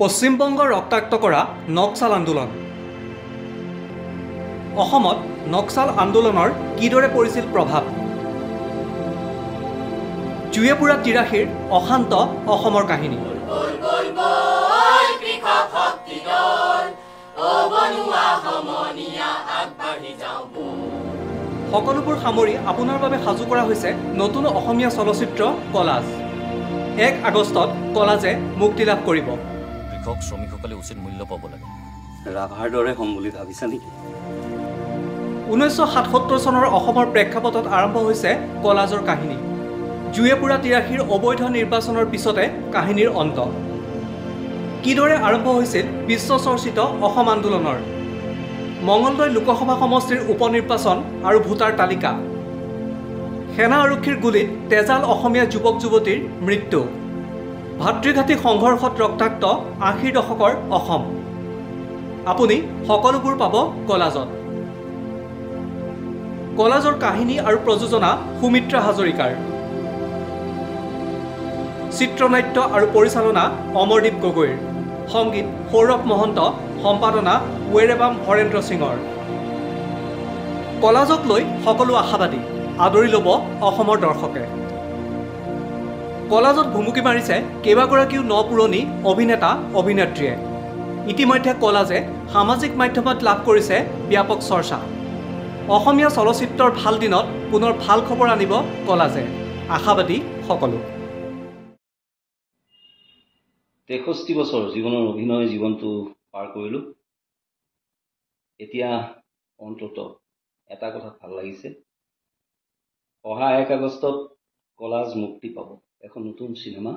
পশ্চিমবংগ ৰক্তাক্ত কৰা নক্সাল আন্দোলন। অসমত নক্সাল আন্দোলনৰ কিদৰে পৰিছিল প্ৰভাৱ? জুয়ে পুৰা তিৰাশীৰ অশান্ত অসমৰ কাহিনী। সকলোবোৰ সামৰি আপোনাৰ বাবে সাজু কৰা হৈছে নতুন অসমীয়া চলচ্চিত্ৰ কলাজ। 1 আগষ্টত কলাজে মুক্তি লাভ কৰিব। কৃষক শ্ৰমিকসকলে উচিত মূল্য পাব লাগে। ৰাভাৰ দৰে হ'ম বুলি ভাবিছা নেকি? 1977 চনৰ অসমৰ প্ৰেক্ষাপটত আৰম্ভ হৈছে কলাজৰ কাহিনী। জুয়ে পুৰা তিৰাশীৰ অবৈধ নিৰ্বাচনৰ পিছতে কাহিনীৰ অন্ত। কিদৰে আৰম্ভ হৈছিল বিশ্ব চৰ্চিত অসম আন্দোলনৰ? মঙলদৈ লোকসভা সমষ্টিৰ উপনিৰ্বাচন আৰু ভোটাৰ তালিকা। সেনা আৰক্ষীৰ গুলীত তেজাল অসমীয়া যুৱক যুৱতীৰ মৃত্যু। ভাতৃঘাতী সংঘৰ্ষত ৰক্তাক্ত 80 দশকৰ অসম। আপুনি সকলোবোৰ পাব কলাজত। কলাজৰ কাহিনী আৰু প্ৰযোজনা সুমিত্ৰা হাজৰিকাৰ। চিত্ৰনাট্য আৰু পৰিচালনা অমৰদীপ গগৈৰ। সংগীত সৌৰভ মহন্ত। সম্পাদনা ৱেৰেবাম হৰেন্দ্ৰ সিঙৰ। কলাজক লৈ সকলো আশাবাদী। আদৰি ল'ব অসমৰ দৰ্শকে। কলাজত ভুমুকি মাৰিছে কেইবাগৰাকীও নপুৰণি অভিনেতা অভিনেত্ৰীয়ে। ইতিমধ্যে কলাজে সামাজিক মাধ্যমত লাভ কৰিছে ব্যাপক চৰ্চা। অসমীয়া চলচ্চিত্ৰৰ ভাল দিনত পুনৰ ভাল খবৰ আনিব কলাজে। আশাবাদী সকলো। 63 বছৰ জীৱনৰ অভিনয় জীৱনটো পাৰ কৰিলোঁ। এতিয়া অন্তত এটা কথা ভাল লাগিছে, অহা 1 আগষ্টত কলাজ মুক্তি পাব। এখন নতুন চিনেমা,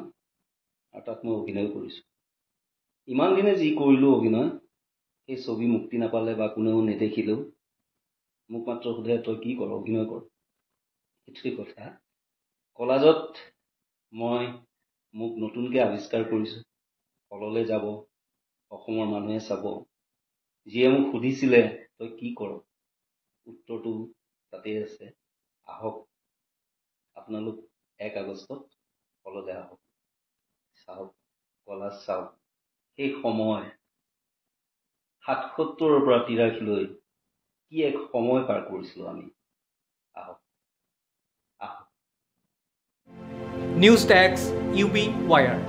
আৰু তাত মই অভিনয় কৰিছোঁ। ইমান দিনে যি কৰিলোঁ অভিনয়, সেই ছবি মুক্তি নাপালে বা কোনেও নেদেখিলেও মোক মাত্ৰ সোধে, তই কি কৰ? অভিনয় কৰ। সেইটোৱে কথা। কলাজত মই মোক নতুনকৈ আৱিষ্কাৰ কৰিছোঁ। হললৈ যাব, অসমৰ মানুহে চাব। যিয়ে মোক সুধিছিলে তই কি কৰ, উত্তৰটো তাতেই আছে। আহক আপোনালোক 1 আগষ্টত হললৈ আহক, চাওক, কলাজ চাওক। সেই সময় 77ৰ পৰা 83লৈ কি এক সময় পাৰ কৰিছিলোঁ আমি। আহক আহক। News desk UB wire.